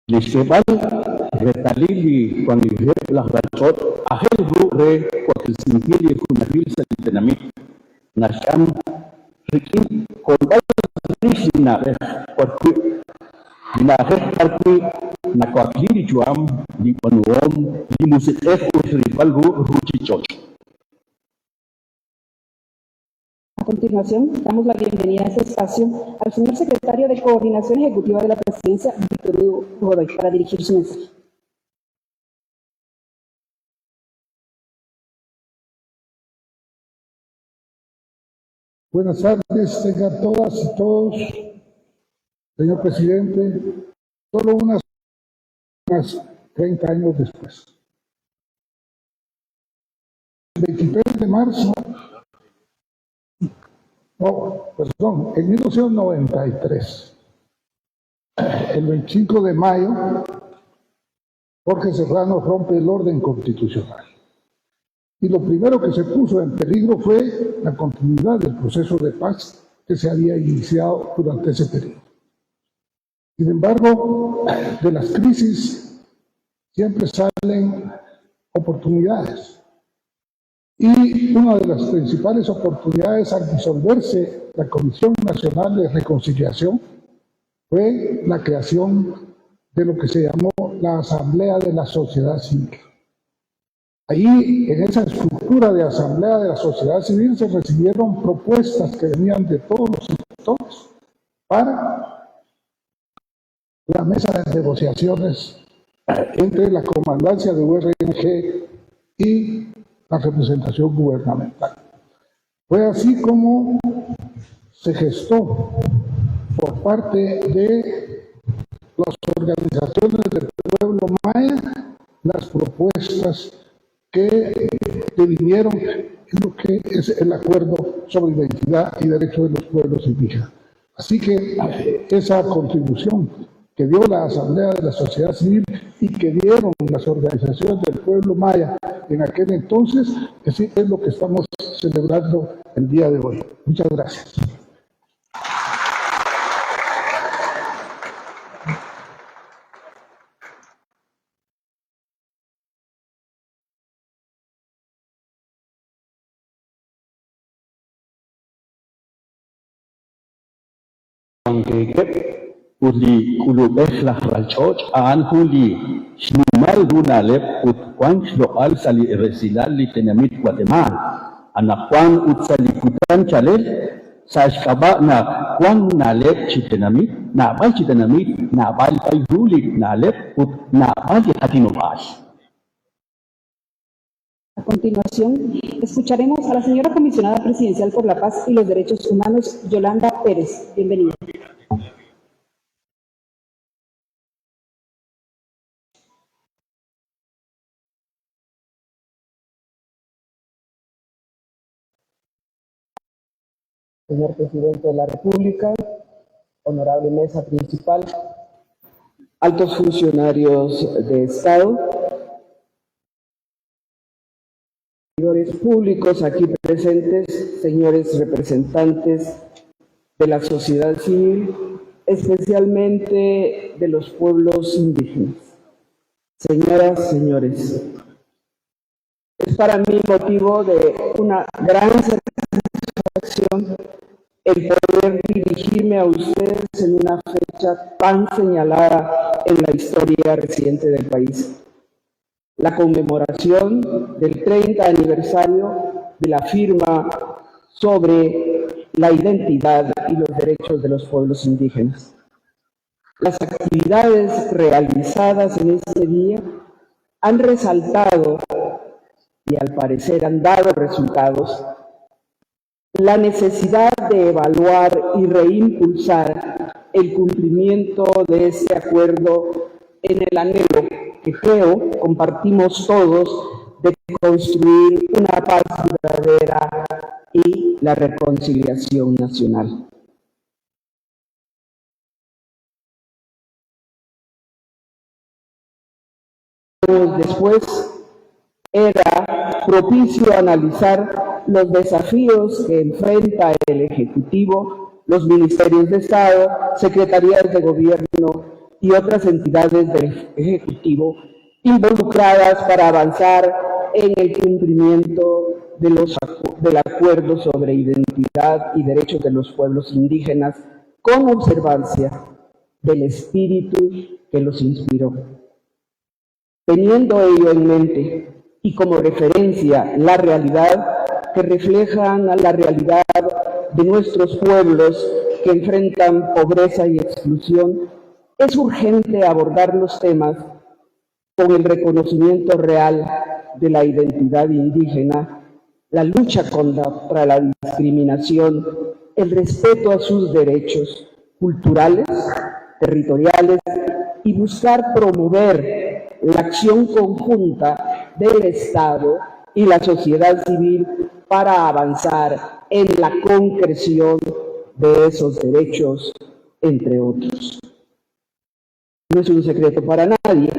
Lisebal, retalili, cuando las rachot, ajel re, porque el sintili y fundabil se detenamit, nasham, rikin, con varios rishina, porque la reparti, na coaquili chuam, li panuom, li musitef, usripal ruchichoch. A continuación, damos la bienvenida a este espacio al señor secretario de Coordinación Ejecutiva de la Presidencia, Víctor Hugo Godoy, para dirigir su mensaje. Buenas tardes, tengan todas y todos. Señor presidente, solo unas 30 años después. El 23 de marzo, en 1993, el 25 de mayo, Jorge Serrano rompe el orden constitucional. Y lo primero que se puso en peligro fue la continuidad del proceso de paz que se había iniciado durante ese periodo. Sin embargo, de las crisis siempre salen oportunidades. Y una de las principales oportunidades al disolverse la Comisión Nacional de Reconciliación fue la creación de lo que se llamó la Asamblea de la Sociedad Civil. Ahí, en esa estructura de Asamblea de la Sociedad Civil, se recibieron propuestas que venían de todos los sectores para la mesa de negociaciones entre la comandancia de URNG y la representación gubernamental. Fue así como se gestó por parte de las organizaciones del pueblo maya las propuestas que devinieron en lo que es el acuerdo sobre identidad y derechos de los pueblos indígenas. Así que esa contribución que dio la Asamblea de la Sociedad Civil y que dieron las organizaciones del pueblo maya en aquel entonces, es lo que estamos celebrando el día de hoy. Muchas gracias. Uli kulubeh ralchoch aan huli shnumal dunalep utkwang shloal sali resilal li tenamit Guatemala anakwang utsaliputan chalel sa shkaba na kwang nalep chitenamit nabal chitenamit nabal pay hulik nalep ut nabal hatinobas. A continuación, escucharemos a la señora comisionada presidencial por la paz y los derechos humanos, Yolanda Pérez. Bienvenida. Señor Presidente de la República, honorable mesa principal, altos funcionarios de Estado, señores públicos aquí presentes, señores representantes de la sociedad civil, especialmente de los pueblos indígenas. Señoras, señores, es para mí motivo de una gran satisfacción el poder dirigirme a ustedes en una fecha tan señalada en la historia reciente del país. La conmemoración del 30 aniversario de la firma sobre la identidad y los derechos de los pueblos indígenas. Las actividades realizadas en ese día han resaltado y al parecer han dado resultados la necesidad de evaluar y reimpulsar el cumplimiento de este acuerdo en el anhelo que creo compartimos todos de construir una paz verdadera y la reconciliación nacional. Después era propicio analizar los desafíos que enfrenta el Ejecutivo, los ministerios de Estado, secretarías de gobierno y otras entidades del Ejecutivo involucradas para avanzar en el cumplimiento del acuerdo sobre identidad y derechos de los pueblos indígenas con observancia del espíritu que los inspiró. Teniendo ello en mente y como referencia la realidad que reflejan a la realidad de nuestros pueblos que enfrentan pobreza y exclusión, es urgente abordar los temas con el reconocimiento real de la identidad indígena, la lucha contra la discriminación, el respeto a sus derechos culturales, territoriales y buscar promover la acción conjunta del Estado y la sociedad civil para avanzar en la concreción de esos derechos, entre otros. No es un secreto para nadie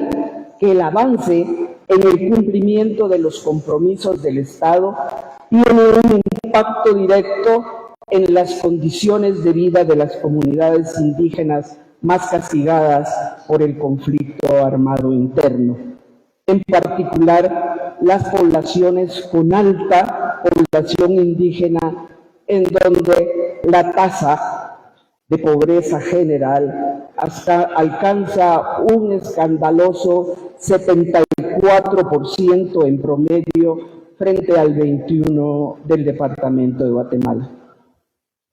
que el avance en el cumplimiento de los compromisos del Estado tiene un impacto directo en las condiciones de vida de las comunidades indígenas más castigadas por el conflicto armado interno, en particular las poblaciones con alta población indígena, en donde la tasa de pobreza general alcanza un escandaloso 74% en promedio frente al 21% del departamento de Guatemala.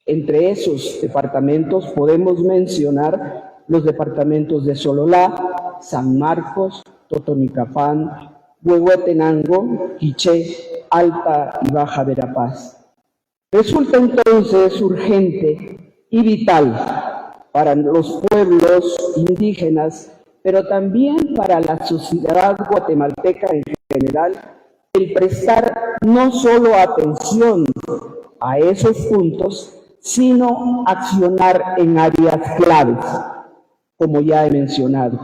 Entre esos departamentos podemos mencionar los departamentos de Sololá, San Marcos, Totonicapán, Huehuetenango, Quiché, Alta y Baja Verapaz. Resulta entonces urgente y vital para los pueblos indígenas, pero también para la sociedad guatemalteca en general, el prestar no solo atención a esos puntos, sino accionar en áreas claves, como ya he mencionado.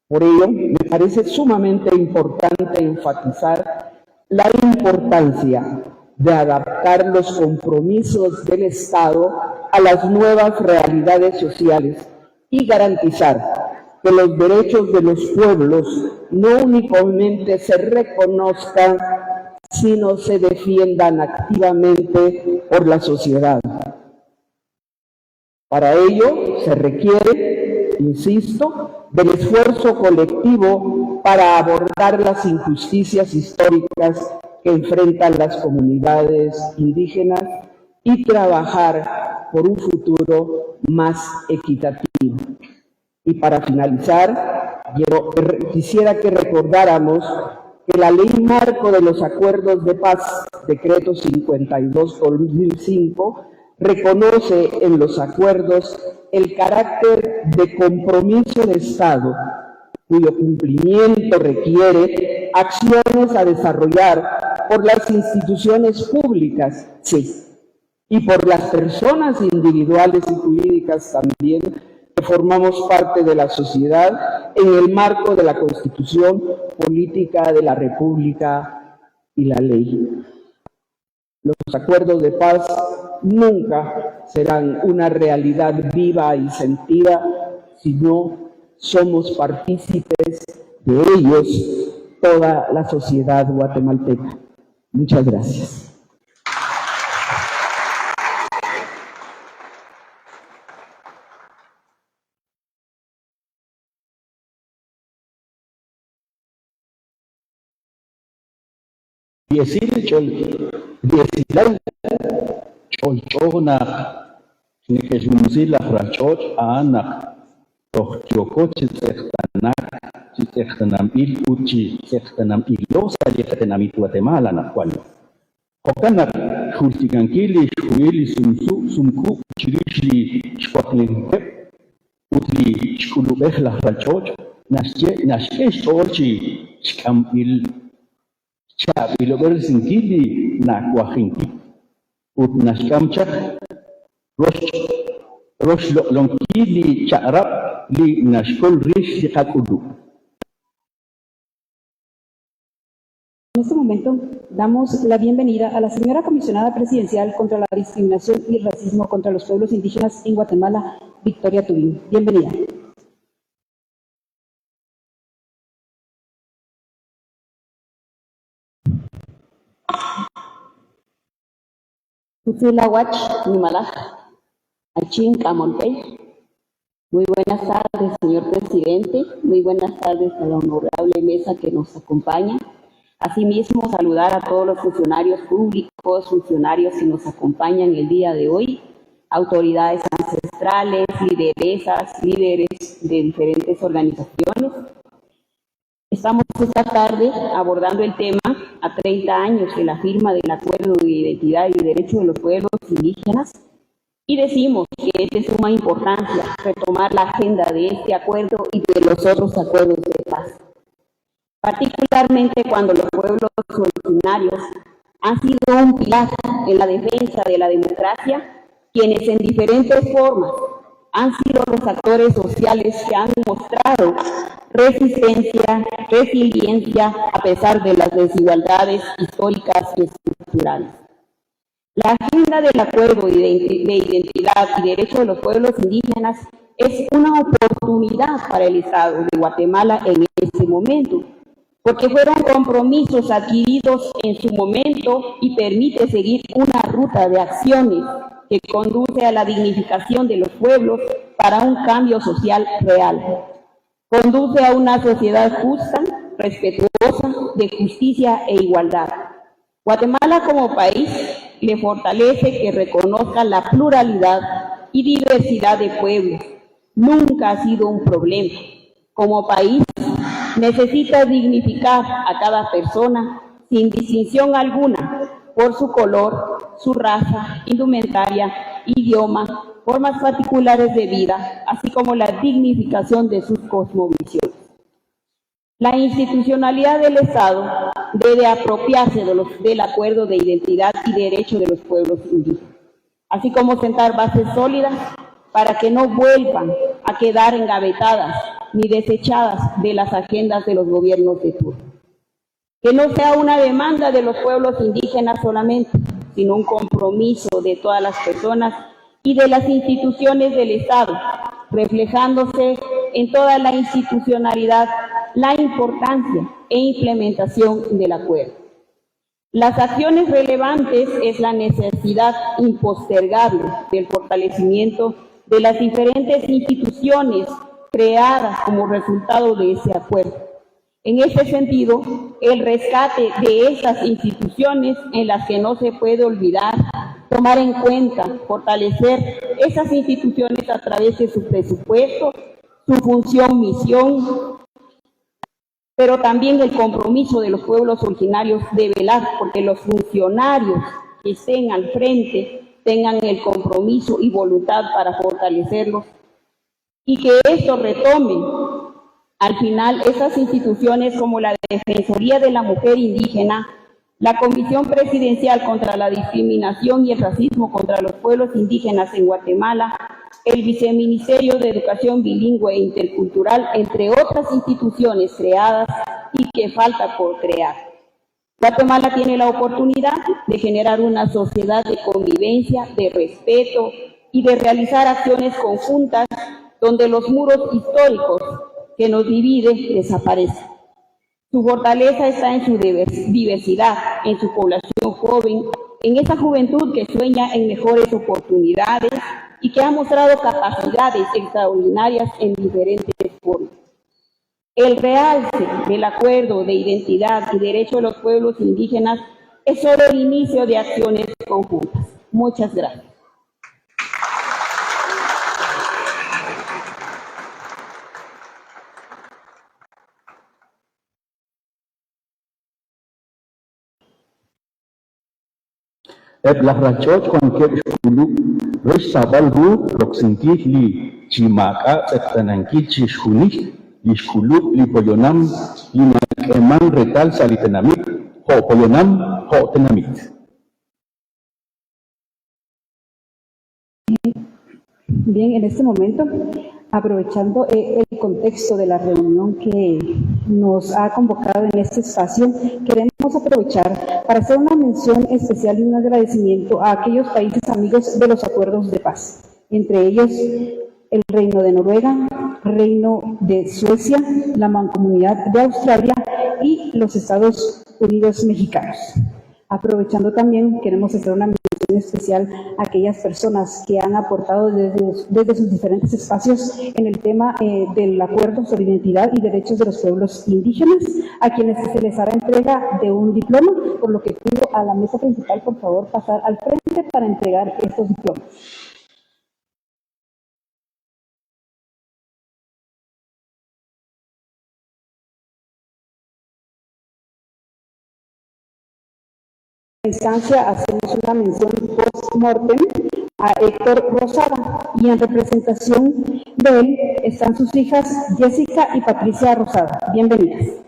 Por ello, me parece sumamente importante enfatizar la importancia de adaptar los compromisos del Estado a las nuevas realidades sociales y garantizar que los derechos de los pueblos no únicamente se reconozcan, sino se defiendan activamente por la sociedad. Para ello se requiere, insisto, del esfuerzo colectivo para abordar las injusticias históricas que enfrentan las comunidades indígenas y trabajar por un futuro más equitativo. Y para finalizar, yo quisiera que recordáramos que la Ley Marco de los Acuerdos de Paz, Decreto 52/2005, reconoce en los acuerdos el carácter de compromiso de Estado, cuyo cumplimiento requiere acciones a desarrollar por las instituciones públicas, sí, y por las personas individuales y jurídicas también, que formamos parte de la sociedad en el marco de la Constitución Política de la República y la ley. Los acuerdos de paz nunca serán una realidad viva y sentida si no somos partícipes de ellos, toda la sociedad guatemalteca. Muchas gracias. Diesilal cholchona nikejumzila rachot anak tochoko chitzechtanam il uchi chitzechtanam ilosa chitzechtanam Guatemala nakwalo hokanak jultikankili shuili sumku chirishli shpatlinke utli shkulubehla rachot nashke cholchi shkamil y lo que sinkili na kuajinki ut nashkamchak rosh lonkili charab li nashkol rish yakakudu. En este momento damos la bienvenida a la señora comisionada presidencial contra la discriminación y racismo contra los pueblos indígenas en Guatemala, Victoria Tubín. Bienvenida. Tutilawach, Nimalaj, Achin, Camontey. Muy buenas tardes, señor presidente. Muy buenas tardes a la honorable mesa que nos acompaña. Asimismo, saludar a todos los funcionarios públicos, funcionarios que nos acompañan el día de hoy, autoridades ancestrales, lideresas, líderes de diferentes organizaciones. Estamos esta tarde abordando el tema a 30 años de la firma del Acuerdo de Identidad y Derecho de los Pueblos Indígenas y decimos que es de suma importancia retomar la agenda de este acuerdo y de los otros acuerdos de paz, particularmente cuando los pueblos originarios han sido un pilar en la defensa de la democracia, quienes en diferentes formas han sido los actores sociales que han mostrado resistencia, resiliencia a pesar de las desigualdades históricas y estructurales. La agenda del Acuerdo de Identidad y Derecho de los Pueblos Indígenas es una oportunidad para el Estado de Guatemala en este momento, porque fueron compromisos adquiridos en su momento y permite seguir una ruta de acciones que conduce a la dignificación de los pueblos para un cambio social real. Conduce a una sociedad justa, respetuosa, de justicia e igualdad. Guatemala como país le fortalece que reconozca la pluralidad y diversidad de pueblos. Nunca ha sido un problema. Como país necesita dignificar a cada persona sin distinción alguna por su color, su raza, indumentaria, idioma, formas particulares de vida, así como la dignificación de sus cosmovisiones. La institucionalidad del Estado debe apropiarse del Acuerdo de Identidad y Derecho de los Pueblos Indígenas, así como sentar bases sólidas para que no vuelvan a quedar engavetadas ni desechadas de las agendas de los gobiernos de turno. Que no sea una demanda de los pueblos indígenas solamente, sino un compromiso de todas las personas y de las instituciones del Estado, reflejándose en toda la institucionalidad, la importancia e implementación del acuerdo. Las acciones relevantes es la necesidad impostergable del fortalecimiento de las diferentes instituciones creadas como resultado de ese acuerdo. En ese sentido, el rescate de esas instituciones en las que no se puede olvidar, tomar en cuenta, fortalecer esas instituciones a través de su presupuesto, su función, misión, pero también el compromiso de los pueblos originarios de velar porque los funcionarios que estén al frente tengan el compromiso y voluntad para fortalecerlos y que esto retome al final esas instituciones como la Defensoría de la Mujer Indígena, la Comisión Presidencial contra la Discriminación y el Racismo contra los Pueblos Indígenas en Guatemala, el Viceministerio de Educación Bilingüe e Intercultural, entre otras instituciones creadas y que falta por crear. Guatemala tiene la oportunidad de generar una sociedad de convivencia, de respeto y de realizar acciones conjuntas donde los muros históricos que nos dividen desaparecen. Su fortaleza está en su diversidad, en su población joven, en esa juventud que sueña en mejores oportunidades y que ha mostrado capacidades extraordinarias en diferentes formas. El realce del Acuerdo de Identidad y Derecho de los Pueblos Indígenas es solo el inicio de acciones conjuntas. Muchas gracias. Eblah rachot cualquier shulu, rosh sabalhu, roxinti li chimaka, etananki chishuni, li shulu, li poyonam, li makeman retal salitenamit, ho poyonam, ho tenamit. Bien, en este momento, aprovechando el contexto de la reunión que nos ha convocado en este espacio, queremos aprovechar para hacer una mención especial y un agradecimiento a aquellos países amigos de los acuerdos de paz, entre ellos el Reino de Noruega, Reino de Suecia, la Mancomunidad de Australia y los Estados Unidos mexicanos. Aprovechando también, queremos hacer una mención especial a aquellas personas que han aportado desde sus diferentes espacios en el tema del acuerdo sobre identidad y derechos de los pueblos indígenas, a quienes se les hará entrega de un diploma, por lo que pido a la mesa principal, por favor, pasar al frente para entregar estos diplomas. Instancia hacemos una mención post-mortem a Héctor Rosada y en representación de él están sus hijas Jessica y Patricia Rosada. Bienvenidas.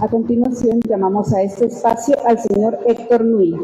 A continuación, llamamos a este espacio al señor Héctor Nuila.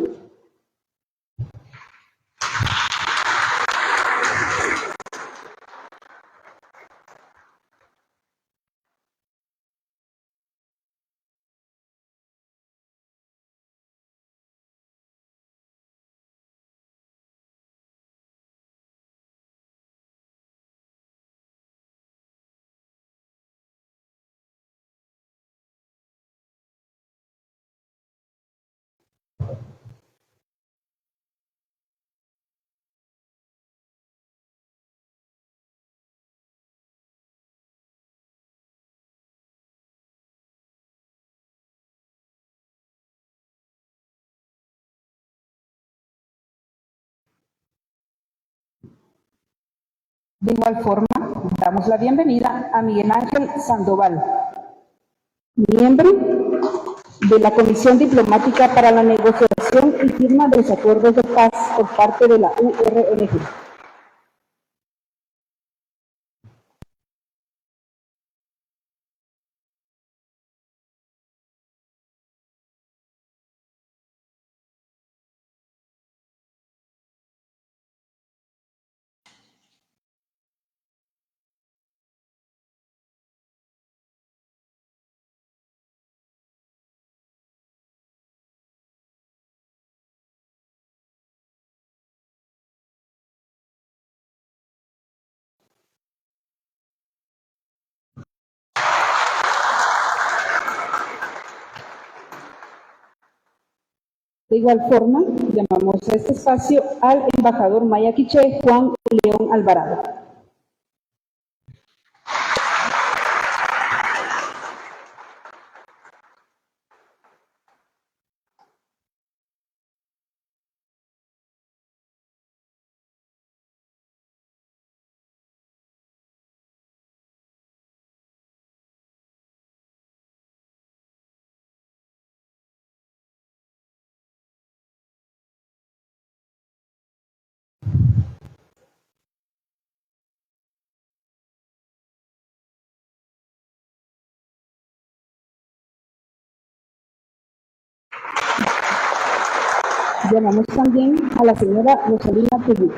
De igual forma, damos la bienvenida a Miguel Ángel Sandoval, miembro de la Comisión Diplomática para la Negociación y Firma de los Acuerdos de Paz por parte de la URNG. De igual forma, llamamos a este espacio al embajador maya quiché Juan León Alvarado. Llamamos también a la señora Rosalina Pujú.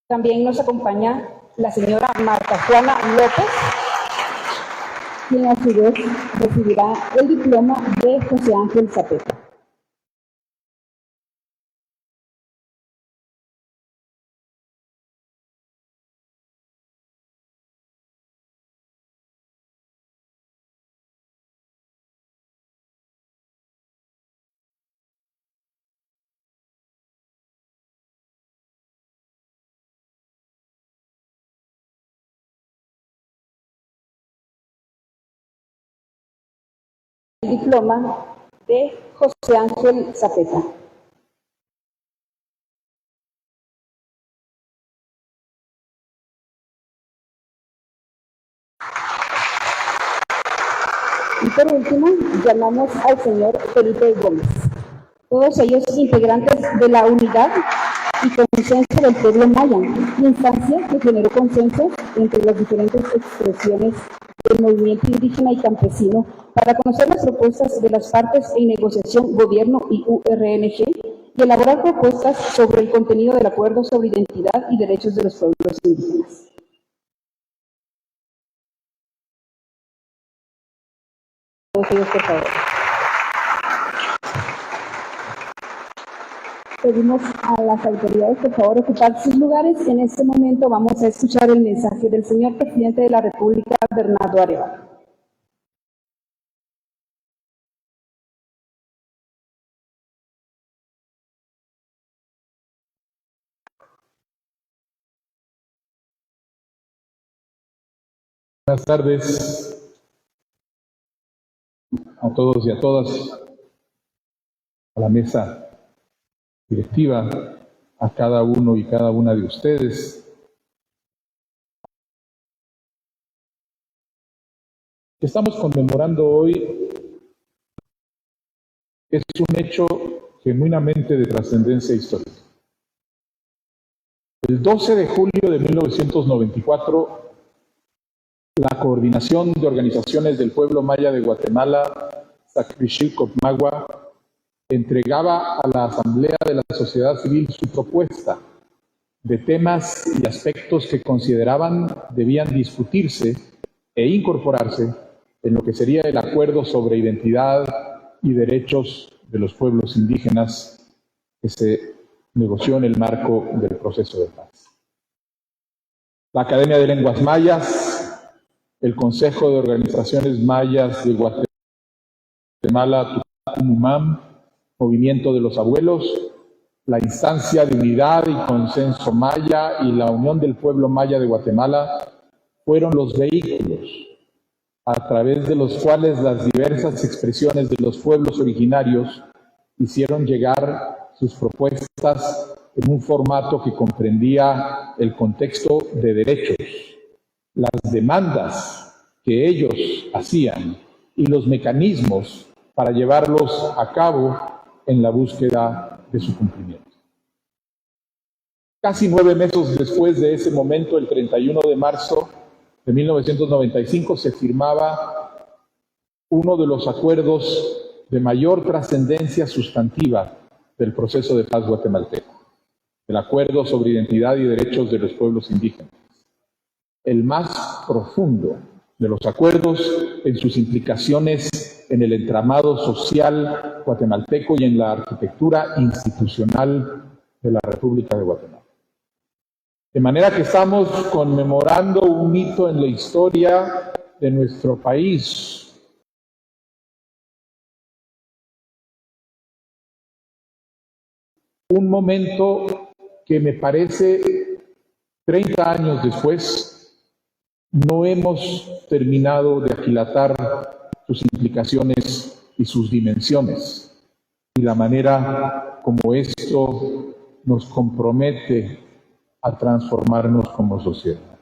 También nos acompaña la señora Marta Juana López, quien a su vez recibirá el diploma de José Ángel Zapeta. El diploma de José Ángel Zapeta. Y por último, llamamos al señor Felipe Gómez. Todos ellos integrantes de la unidad y consenso del pueblo maya, instancia que generó consenso entre las diferentes expresiones del movimiento indígena y campesino para conocer las propuestas de las partes en negociación gobierno y URNG y elaborar propuestas sobre el contenido del acuerdo sobre identidad y derechos de los pueblos indígenas. Todos ellos, por favor. Pedimos a las autoridades, por favor, ocupar sus lugares. En este momento vamos a escuchar el mensaje del señor presidente de la República, Bernardo Arevalo. Buenas tardes a todos y a todas, a la mesa directiva, a cada uno y cada una de ustedes. Que estamos conmemorando hoy es un hecho genuinamente de trascendencia histórica. El 12 de julio de 1994, la Coordinación de Organizaciones del Pueblo Maya de Guatemala, Sacrichilcopmagua, entregaba a la Asamblea de la Sociedad Civil su propuesta de temas y aspectos que consideraban debían discutirse e incorporarse en lo que sería el acuerdo sobre identidad y derechos de los pueblos indígenas que se negoció en el marco del proceso de paz. La Academia de Lenguas Mayas, el Consejo de Organizaciones Mayas de Guatemala, Tucumán, Movimiento de los Abuelos, la Instancia de Unidad y Consenso Maya y la Unión del Pueblo Maya de Guatemala fueron los vehículos a través de los cuales las diversas expresiones de los pueblos originarios hicieron llegar sus propuestas en un formato que comprendía el contexto de derechos, las demandas que ellos hacían y los mecanismos para llevarlos a cabo en la búsqueda de su cumplimiento. Casi 9 meses después de ese momento, el 31 de marzo de 1995, se firmaba uno de los acuerdos de mayor trascendencia sustantiva del proceso de paz guatemalteco, el Acuerdo sobre Identidad y Derechos de los Pueblos Indígenas, el más profundo de los acuerdos en sus implicaciones en el entramado social guatemalteco y en la arquitectura institucional de la República de Guatemala. De manera que estamos conmemorando un hito en la historia de nuestro país. Un momento que me parece 30 años después no hemos terminado de aquilatar sus implicaciones y sus dimensiones y la manera como esto nos compromete a transformarnos como sociedad.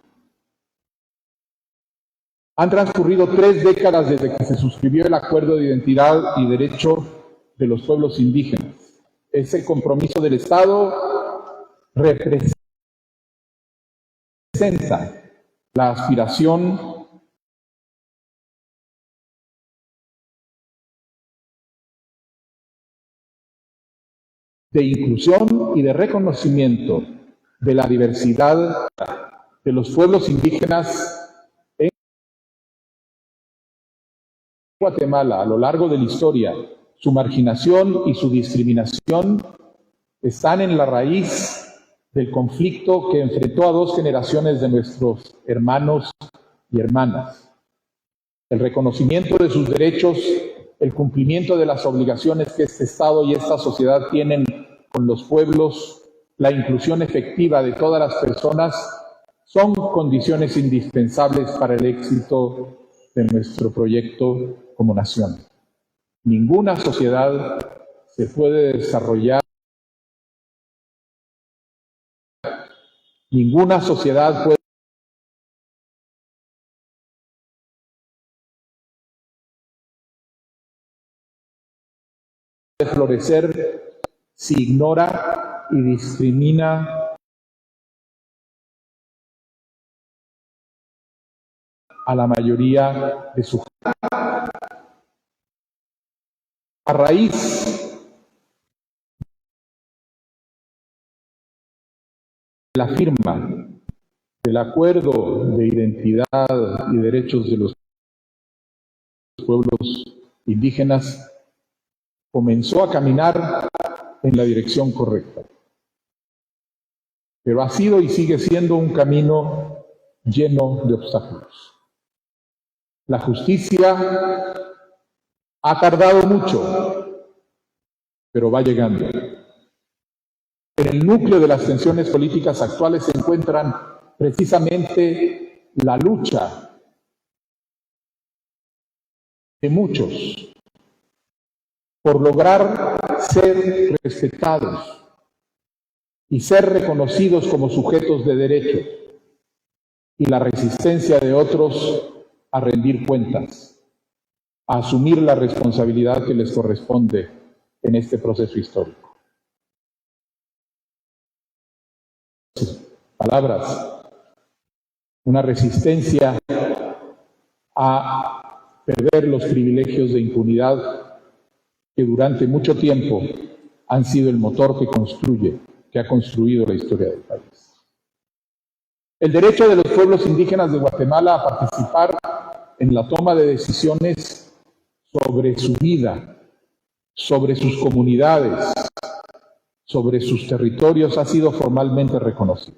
Han transcurrido 3 décadas desde que se suscribió el Acuerdo de Identidad y Derecho de los Pueblos Indígenas. Ese compromiso del Estado representa la aspiración de inclusión y de reconocimiento de la diversidad de los pueblos indígenas Guatemala a lo largo de la historia, su marginación y su discriminación están en la raíz del conflicto que enfrentó a 2 generaciones de nuestros hermanos y hermanas. El reconocimiento de sus derechos, el cumplimiento de las obligaciones que este Estado y esta sociedad tienen con los pueblos, la inclusión efectiva de todas las personas, son condiciones indispensables para el éxito de nuestro proyecto como nación. Ninguna sociedad se puede desarrollar, ninguna sociedad puede florecer si ignora y discrimina a la mayoría de su gente. A raíz de la firma del Acuerdo de Identidad y Derechos de los Pueblos Indígenas, comenzó a caminar en la dirección correcta. Pero ha sido y sigue siendo un camino lleno de obstáculos. La justicia ha tardado mucho, pero va llegando. En el núcleo de las tensiones políticas actuales se encuentran precisamente la lucha de muchos por lograr ser respetados y ser reconocidos como sujetos de derecho, y la resistencia de otros a rendir cuentas, a asumir la responsabilidad que les corresponde en este proceso histórico. Palabras, una resistencia a perder los privilegios de impunidad que durante mucho tiempo han sido el motor que ha construido la historia del país. El derecho de los pueblos indígenas de Guatemala a participar en la toma de decisiones sobre su vida, sobre sus comunidades, sobre sus territorios ha sido formalmente reconocido.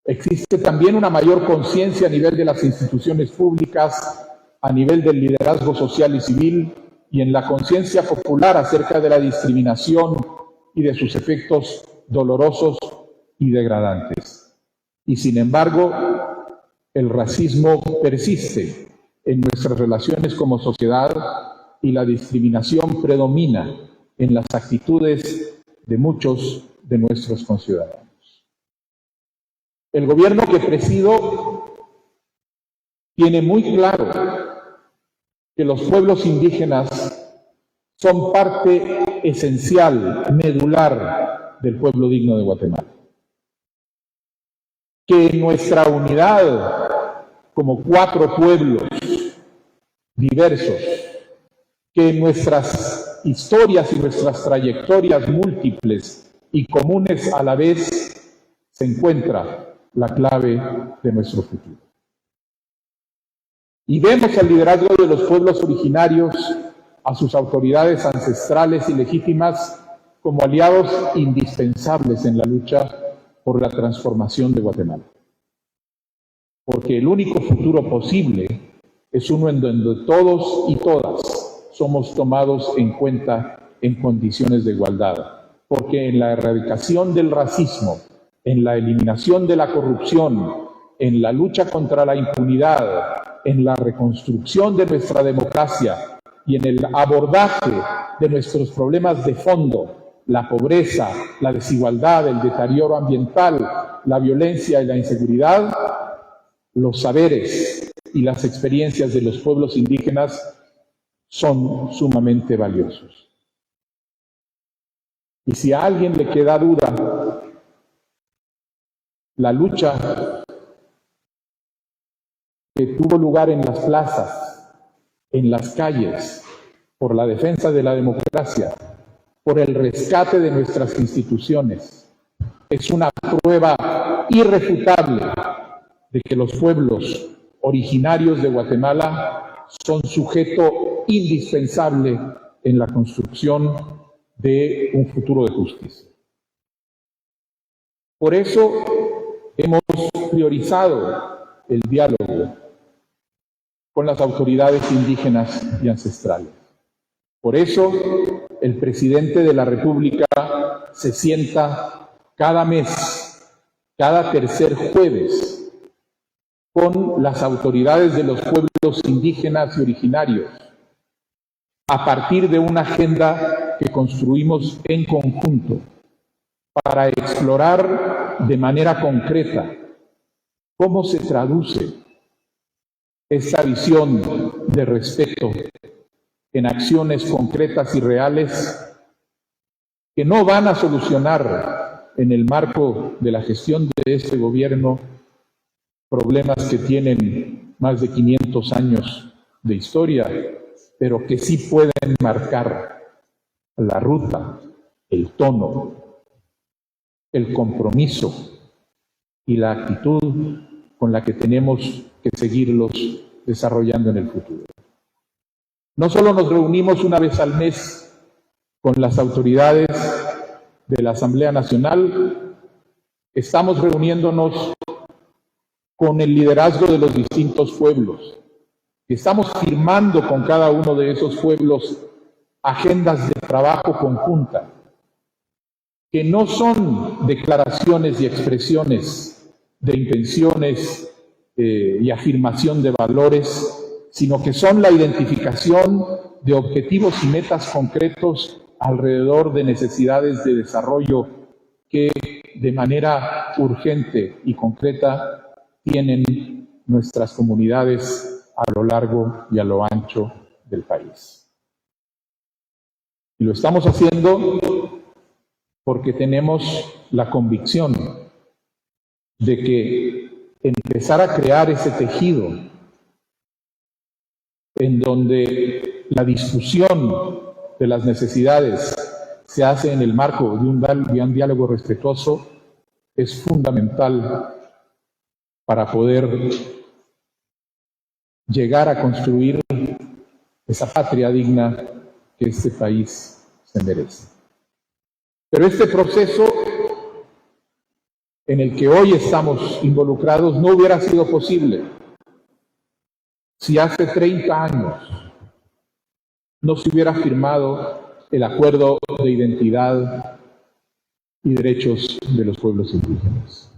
Existe también una mayor conciencia a nivel de las instituciones públicas, a nivel del liderazgo social y civil, y en la conciencia popular acerca de la discriminación y de sus efectos dolorosos y degradantes. Y sin embargo, el racismo persiste en nuestras relaciones como sociedad y la discriminación predomina en las actitudes de muchos de nuestros conciudadanos. El gobierno que presido tiene muy claro que los pueblos indígenas son parte esencial, medular del pueblo digno de Guatemala. Que nuestra unidad como 4 pueblos diversos, que nuestras historias y nuestras trayectorias múltiples y comunes a la vez se encuentra la clave de nuestro futuro. Y vemos al liderazgo de los pueblos originarios, a sus autoridades ancestrales y legítimas, como aliados indispensables en la lucha por la transformación de Guatemala. Porque el único futuro posible es uno en donde todos y todas somos tomados en cuenta en condiciones de igualdad. Porque en la erradicación del racismo, en la eliminación de la corrupción, en la lucha contra la impunidad, en la reconstrucción de nuestra democracia y en el abordaje de nuestros problemas de fondo, la pobreza, la desigualdad, el deterioro ambiental, la violencia y la inseguridad, los saberes y las experiencias de los pueblos indígenas son sumamente valiosos. Y si a alguien le queda duda, la lucha que tuvo lugar en las plazas, en las calles, por la defensa de la democracia, por el rescate de nuestras instituciones, es una prueba irrefutable de que los pueblos originarios de Guatemala son sujeto indispensable en la construcción de un futuro de justicia. Por eso hemos priorizado el diálogo con las autoridades indígenas y ancestrales. Por eso el presidente de la República se sienta cada mes, cada tercer jueves, con las autoridades de los pueblos indígenas y originarios, a partir de una agenda que construimos en conjunto para explorar de manera concreta cómo se traduce esta visión de respeto en acciones concretas y reales que no van a solucionar en el marco de la gestión de este gobierno problemas que tienen más de 500 años de historia, pero que sí pueden marcar la ruta, el tono, el compromiso y la actitud con la que tenemos que seguirlos desarrollando en el futuro. No solo nos reunimos una vez al mes con las autoridades de la Asamblea Nacional, estamos reuniéndonos con el liderazgo de los distintos pueblos. Estamos firmando con cada uno de esos pueblos agendas de trabajo conjunta, que no son declaraciones y expresiones de intenciones y afirmación de valores, sino que son la identificación de objetivos y metas concretos alrededor de necesidades de desarrollo que de manera urgente y concreta tienen nuestras comunidades a lo largo y a lo ancho del país. Y lo estamos haciendo porque tenemos la convicción de que empezar a crear ese tejido en donde la discusión de las necesidades se hace en el marco de un diálogo respetuoso es fundamental para poder llegar a construir esa patria digna que este país se merece. Pero este proceso en el que hoy estamos involucrados no hubiera sido posible si hace 30 años no se hubiera firmado el Acuerdo de Identidad y Derechos de los Pueblos Indígenas.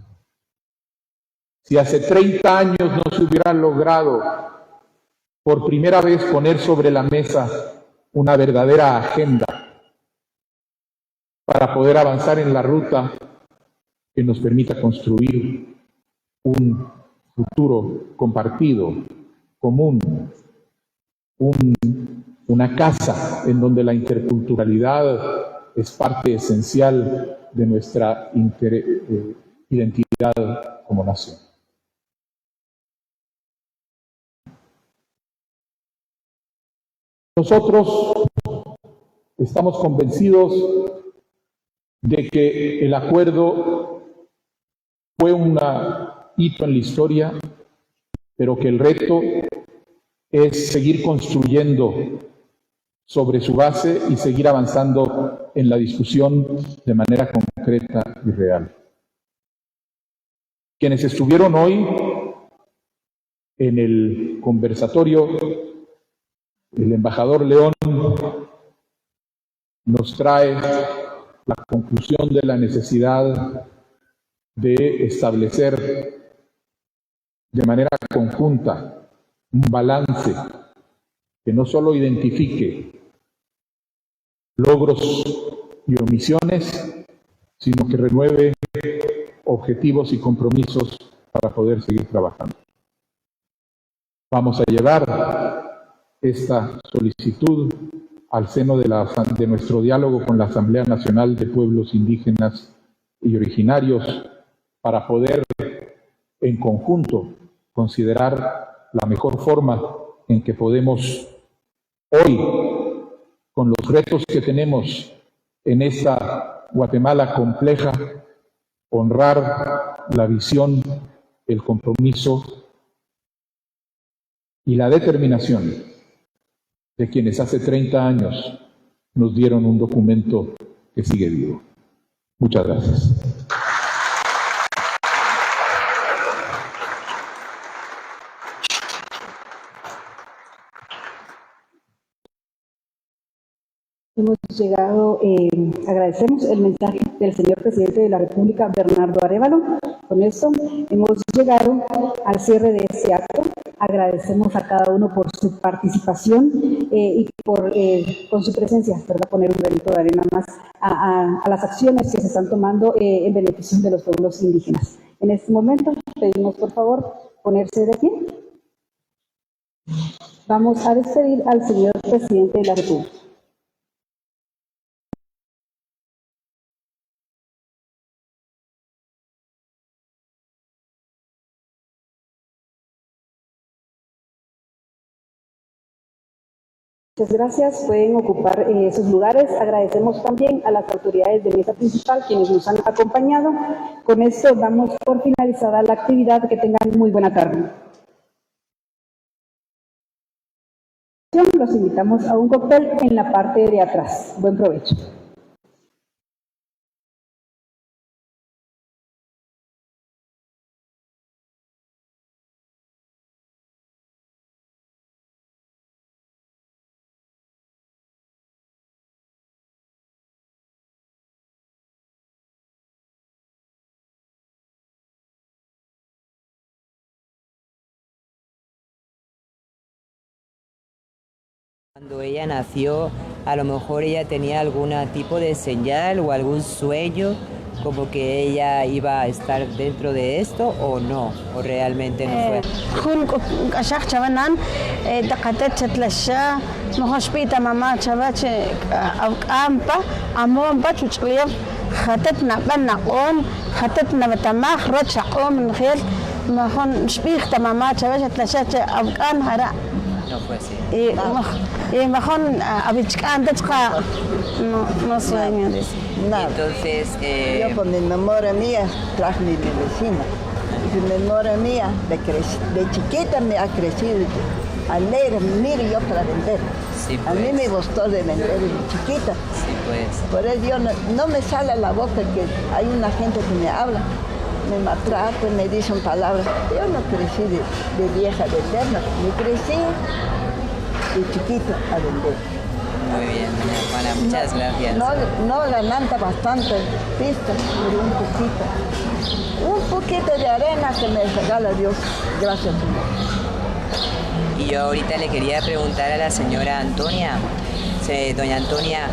Si hace 30 años no se hubiera logrado por primera vez poner sobre la mesa una verdadera agenda para poder avanzar en la ruta que nos permita construir un futuro compartido, común, una casa en donde la interculturalidad es parte esencial de nuestra identidad como nación. Nosotros estamos convencidos de que el acuerdo fue un hito en la historia, pero que el reto es seguir construyendo sobre su base y seguir avanzando en la discusión de manera concreta y real. Quienes estuvieron hoy en el conversatorio, el embajador León nos trae la conclusión de la necesidad de establecer de manera conjunta un balance que no solo identifique logros y omisiones, sino que renueve objetivos y compromisos para poder seguir trabajando. Vamos a llevar esta solicitud al seno de nuestro diálogo con la Asamblea Nacional de Pueblos Indígenas y Originarios para poder en conjunto considerar la mejor forma en que podemos hoy, con los retos que tenemos en esta Guatemala compleja, honrar la visión, el compromiso y la determinación de quienes hace 30 años nos dieron un documento que sigue vivo. Muchas gracias. Hemos llegado, agradecemos el mensaje del señor presidente de la República, Bernardo Arévalo. Con esto hemos llegado al cierre de este acto. Agradecemos a cada uno por su participación y por con su presencia, ¿verdad? Poner un granito de arena más a las acciones que se están tomando en beneficio de los pueblos indígenas. En este momento pedimos por favor ponerse de pie. Vamos a despedir al señor presidente de la República. Muchas gracias, pueden ocupar sus lugares. Agradecemos también a las autoridades de mesa principal quienes nos han acompañado. Con esto damos por finalizada la actividad. Que tengan muy buena tarde. Los invitamos a un cóctel en la parte de atrás. Buen provecho. Cuando ella nació, a lo mejor ella tenía algún tipo de señal o algún sueño, como que ella iba a estar dentro de esto o no, o realmente no fue. No fue así. No sueño. Nada. Entonces, yo con mi memoria mía traje mi medicina. Mi memoria mía de chiquita me ha crecido alegre, mire yo para vender. Sí, pues. A mí me gustó de vender de chiquita. Sí, pues. Por eso yo no me sale a la boca que hay una gente que me habla. Me maltrata, me dicen palabras. Yo no crecí de vieja de eterna, me crecí de chiquito a vender. Muy bien, doña Juana, muchas gracias. No ganando bastante pista, pero un poquito de arena que me regala Dios. Gracias, Señor. Y yo ahorita le quería preguntar a la señora Antonia, doña Antonia,